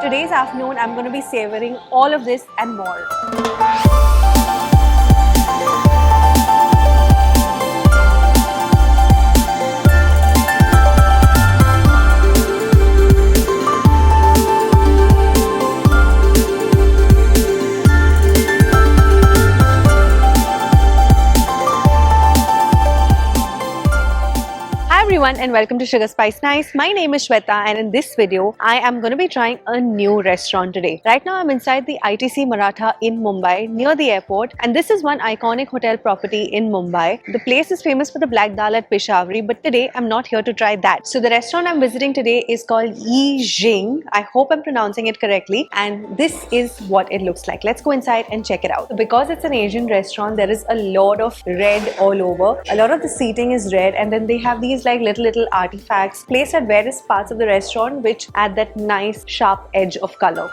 today's afternoon, I'm going to be savoring all of this and more. Everyone and welcome to Sugar Spice Nice. My name is Shweta and in this video I am going to be trying a new restaurant today. Right now I'm inside the ITC Maratha in Mumbai near the airport, and this is one iconic hotel property in Mumbai. The place is famous for the black dal at Peshawari, but today I'm not here to try that. So the restaurant I'm visiting today is called Yi Jing. I hope I'm pronouncing it correctly, and this is what it looks like. Let's go inside and check it out. Because it's an Asian restaurant, there is a lot of red all over. A lot of the seating is red, and then they have these like little artifacts placed at various parts of the restaurant which add that nice sharp edge of color.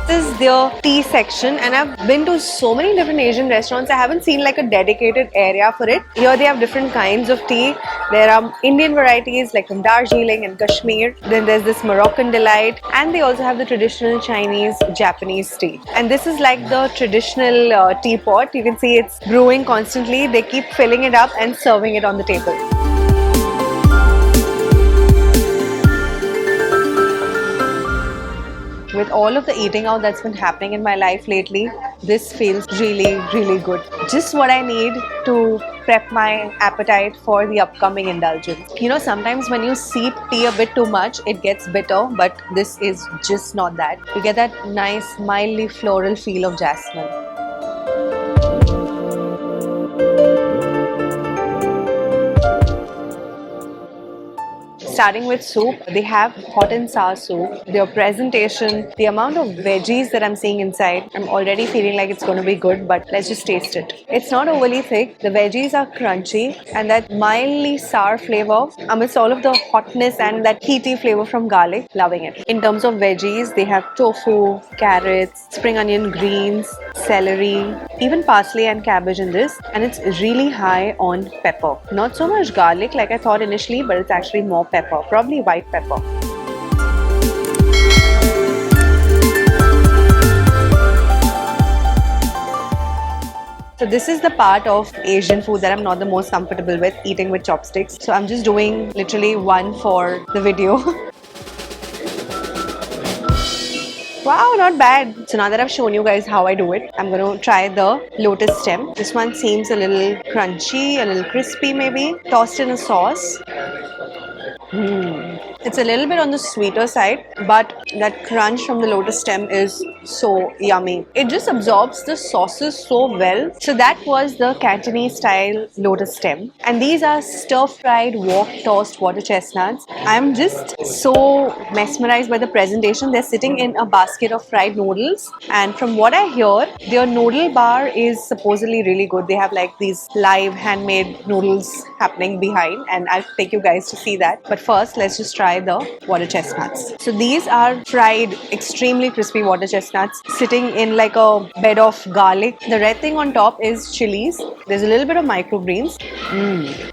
This is their tea section, and I've been to so many different Asian restaurants. I haven't seen like a dedicated area for it. Here they have different kinds of tea. There are Indian varieties like from Darjeeling and Kashmir. Then there's this Moroccan delight, and they also have the traditional Chinese, Japanese tea. And this is like the traditional teapot. You can see it's brewing constantly. They keep filling it up and serving it on the table. With all of the eating out that's been happening in my life lately, this feels really good. Just what I need to prep my appetite for the upcoming indulgence. You know, sometimes when you steep tea a bit too much, it gets bitter, but this is just not that. You get that nice, mildly floral feel of jasmine. Starting with soup, they have hot and sour soup. Their presentation, the amount of veggies that I'm seeing inside, I'm already feeling like it's going to be good, but let's just taste it. It's not overly thick, the veggies are crunchy, and that mildly sour flavor amidst all of the hotness and that heaty flavor from garlic, loving it. In terms of veggies, they have tofu, carrots, spring onion greens, celery, even parsley and cabbage in this, and it's really high on pepper. Not so much garlic like I thought initially, but it's actually more pepper. Probably white pepper. So this is the part of Asian food that I'm not the most comfortable with, eating with chopsticks. So I'm just doing literally one for the video. Wow, not bad. So now that I've shown you guys how I do it, I'm going to try the lotus stem. This one seems a little crunchy, a little crispy maybe. Tossed in a sauce. It's a little bit on the sweeter side, but that crunch from the lotus stem is so yummy. It just absorbs the sauces so well. So that was the Cantonese style lotus stem, and these are stir-fried wok tossed water chestnuts. I'm just so mesmerized by the presentation. They're sitting in a basket of fried noodles, and from what I hear, their noodle bar is supposedly really good. They have like these live handmade noodles happening behind, and I'll take you guys to see that. But first, let's just try the water chestnuts. So these are fried, extremely crispy water chestnuts sitting in like a bed of garlic. The red thing on top is chilies. There's a little bit of microgreens.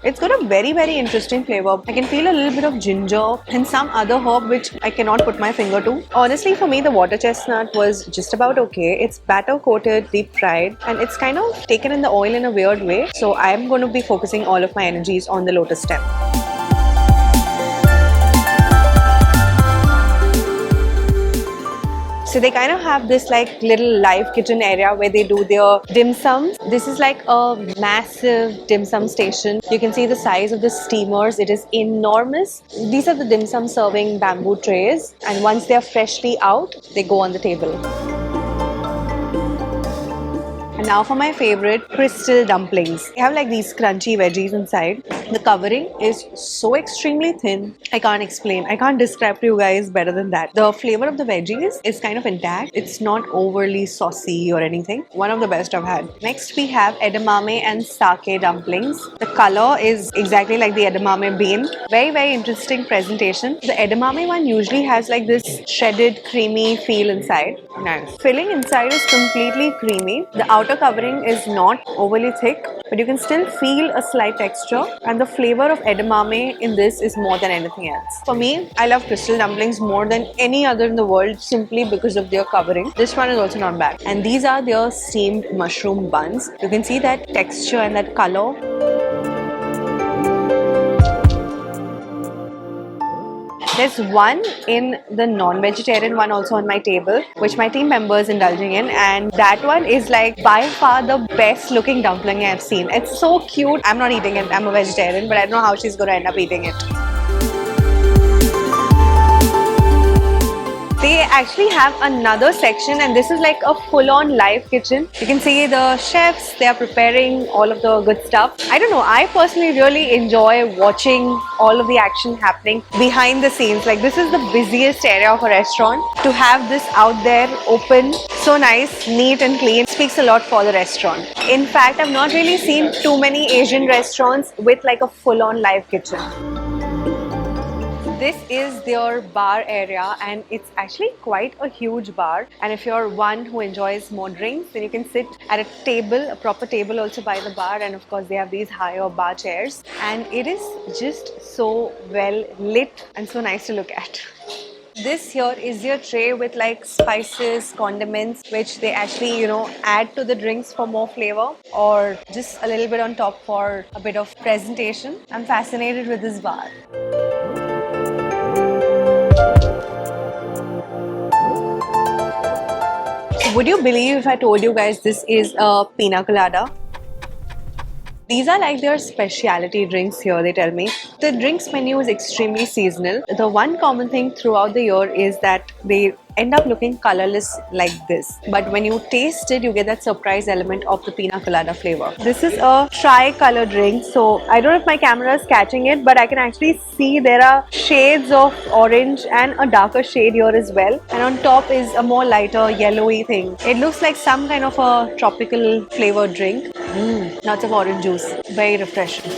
It's got a very interesting flavor. I can feel a little bit of ginger and some other herb which I cannot put my finger to. Honestly, for me, the water chestnut was just about okay. It's batter coated, deep fried, and it's kind of taken in the oil in a weird way. So I'm going to be focusing all of my energies on the lotus stem. So they kind of have this like little live kitchen area where they do their dim sums. This is like a massive dim sum station. You can see the size of the steamers. It is enormous. These are the dim sum serving bamboo trays, and once they are freshly out, they go on the table. And now for my favorite, crystal dumplings. They have like these crunchy veggies inside. The covering is so extremely thin. I can't explain. I can't describe to you guys better than that. The flavor of the veggies is kind of intact. It's not overly saucy or anything. One of the best I've had. Next we have edamame and sake dumplings. The color is exactly like the edamame bean. Very interesting presentation. The edamame one usually has like this shredded creamy feel inside. Nice. Filling inside is completely creamy. The outer outer covering is not overly thick, but you can still feel a slight texture, and the flavor of edamame in this is more than anything else. For me, I love crystal dumplings more than any other in the world simply because of their covering. This one is also not bad. And these are their steamed mushroom buns. You can see that texture and that color. There's one in the non-vegetarian one also on my table, which my team member is indulging in, and that one is like by far the best looking dumpling I've seen. It's so cute. I'm not eating it, I'm a vegetarian, but I don't know how she's going to end up eating it. They actually have another section, and this is like a full-on live kitchen. You can see the chefs, they are preparing all of the good stuff. I don't know, I personally really enjoy watching all of the action happening behind the scenes. Like, this is the busiest area of a restaurant. To have this out there open, so nice, neat and clean, speaks a lot for the restaurant. In fact, I've not really seen too many Asian restaurants with like a full-on live kitchen. This is their bar area, and it's actually quite a huge bar, and if you're one who enjoys more drinks, then you can sit at a table, a proper table also by the bar, and of course they have these higher bar chairs, and it is just so well lit and so nice to look at. This here is your tray with like spices, condiments, which they actually, add to the drinks for more flavor, or just a little bit on top for a bit of presentation. I'm fascinated with this bar. Would you believe if I told you guys this is a pina colada? These are like their specialty drinks here, they tell me. The drinks menu is extremely seasonal. The one common thing throughout the year is that they end up looking colorless like this. But when you taste it, you get that surprise element of the pina colada flavor. This is a tri-color drink. So I don't know if my camera is catching it, but I can actually see there are shades of orange and a darker shade here as well. And on top is a more lighter yellowy thing. It looks like some kind of a tropical flavored drink. Lots of orange juice. Very refreshing.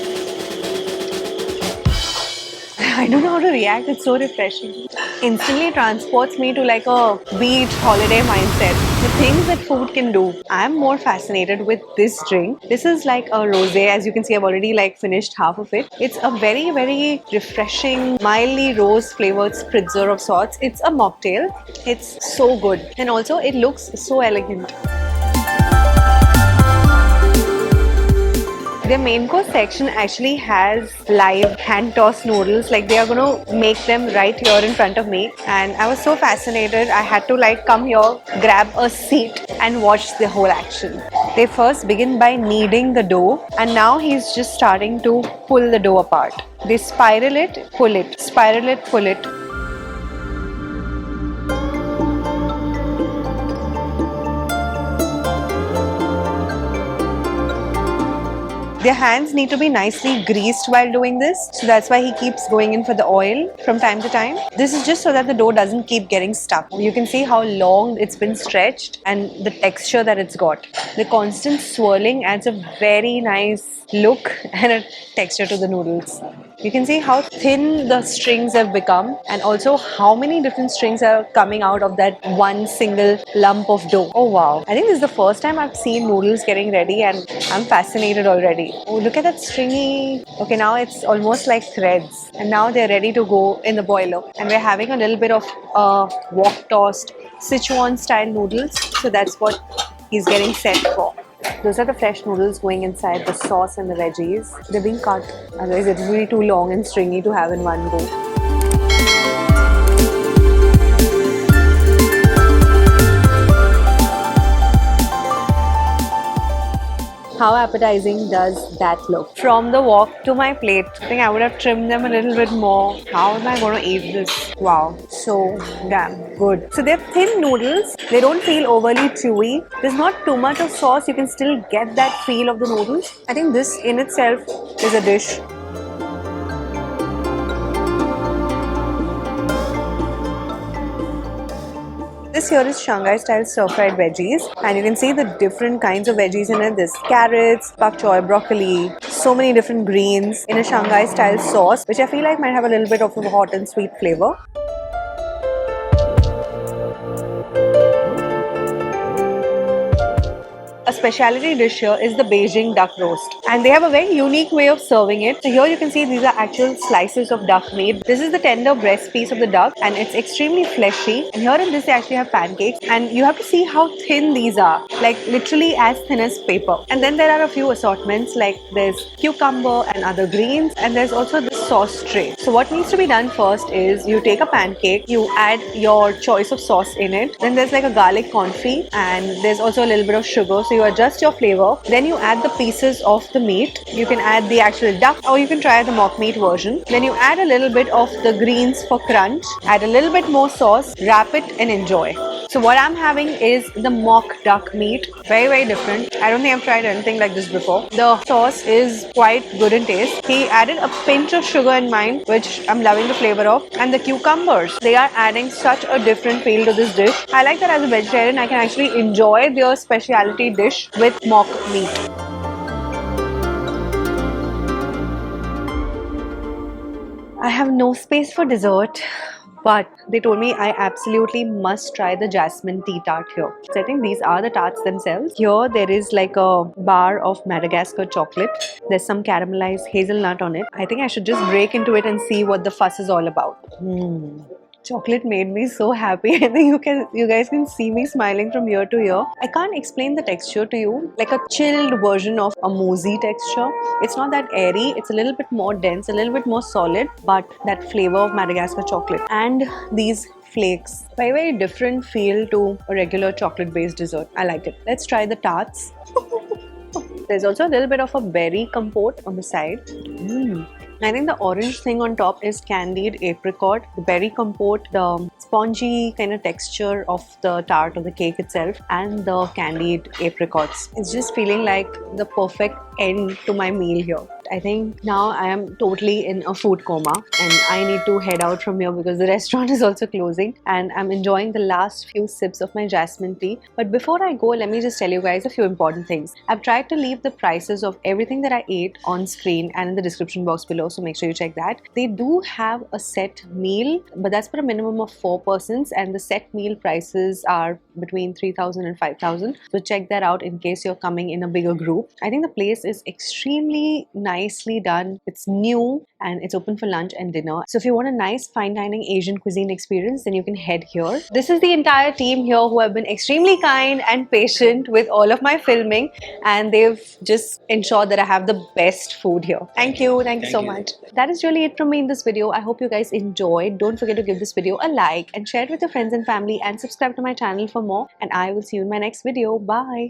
I don't know how to react, it's so refreshing. Instantly transports me to like a beach holiday mindset. The things that food can do. I'm more fascinated with this drink. This is like a rosé. As you can see, I've already like finished half of it. It's a very, very refreshing, mildly rose flavored spritzer of sorts. It's a mocktail. It's so good. And also it looks so elegant. Their main course section actually has live hand-tossed noodles. Like, they are going to make them right here in front of me, and I was so fascinated. I had to like come here, grab a seat and watch the whole action. They first begin by kneading the dough, and now he's just starting to pull the dough apart. They spiral it, pull it, spiral it, pull it. Their hands need to be nicely greased while doing this, so that's why he keeps going in for the oil from time to time. This is just so that the dough doesn't keep getting stuck. You can see how long it's been stretched and the texture that it's got. The constant swirling adds a very nice look and a texture to the noodles. You can see how thin the strings have become, and also how many different strings are coming out of that one single lump of dough. Oh wow. I think this is the first time I've seen noodles getting ready, and I'm fascinated already. Oh, look at that stringy. Okay, now it's almost like threads, and now they're ready to go in the boiler. And we're having a little bit of wok tossed Sichuan style noodles. So that's what he's getting set for. Those are the fresh noodles going inside the sauce and the veggies. They're being cut, otherwise it will be too long and stringy to have in one go. How appetizing does that look? From the wok to my plate, I think I would have trimmed them a little bit more. How am I going to eat this? Wow, so damn good. So they're thin noodles. They don't feel overly chewy. There's not too much of sauce. You can still get that feel of the noodles. I think this in itself is a dish. This here is Shanghai style stir-fried veggies, and you can see the different kinds of veggies in it. There's carrots, pak choy, broccoli, so many different greens in a Shanghai style sauce, which I feel like might have a little bit of a hot and sweet flavor. A specialty dish here is the Beijing duck roast, and they have a very unique way of serving it. So here you can see these are actual slices of duck meat. This is the tender breast piece of the duck, and it's extremely fleshy. And here in this they actually have pancakes, and you have to see how thin these are, like literally as thin as paper. And then there are a few assortments, like there's cucumber and other greens, and there's also the sauce tray. So what needs to be done first is you take a pancake, you add your choice of sauce in it. Then there's like a garlic confit, and there's also a little bit of sugar, so you adjust your flavor. Then you add the pieces of the meat. You can add the actual duck, or you can try the mock meat version. Then you add a little bit of the greens for crunch, add a little bit more sauce, wrap it and enjoy. So what I'm having is the mock duck meat. Very different. I don't think I've tried anything like this before. The sauce is quite good in taste. He added a pinch of sugar in mine, which I'm loving the flavor of. And the cucumbers, they are adding such a different feel to this dish. I like that as a vegetarian, I can actually enjoy their specialty dish with mock meat. I have no space for dessert, but they told me I absolutely must try the jasmine tea tart here. So I think these are the tarts themselves. Here there is like a bar of Madagascar chocolate. There's some caramelized hazelnut on it. I think I should just break into it and see what the fuss is all about. Chocolate made me so happy. I think you guys can see me smiling from ear to ear. I can't explain the texture to you. Like a chilled version of a mousse texture. It's not that airy. It's a little bit more dense, a little bit more solid, but that flavor of Madagascar chocolate. And these flakes. Very different feel to a regular chocolate-based dessert. I like it. Let's try the tarts. There's also a little bit of a berry compote on the side. I think the orange thing on top is candied apricot. The berry compote, the spongy kind of texture of the tart or the cake itself, and the candied apricots. It's just feeling like the perfect end to my meal here. I think now I am totally in a food coma and I need to head out from here because the restaurant is also closing, and I'm enjoying the last few sips of my jasmine tea. But before I go, let me just tell you guys a few important things. I've tried to leave the prices of everything that I ate on screen and in the description box below, so make sure you check that. They do have a set meal, but that's for a minimum of 4 persons, and the set meal prices are between 3,000 and 5,000. So check that out in case you're coming in a bigger group. I think the place is extremely nicely done. It's new and it's open for lunch and dinner. So if you want a nice fine dining Asian cuisine experience, then you can head here. This is the entire team here who have been extremely kind and patient with all of my filming, and they've just ensured that I have the best food here. Thank you so much. That is really it from me in this video. I hope you guys enjoyed. Don't forget to give this video a like and share it with your friends and family, and subscribe to my channel for more, and I will see you in my next video. Bye.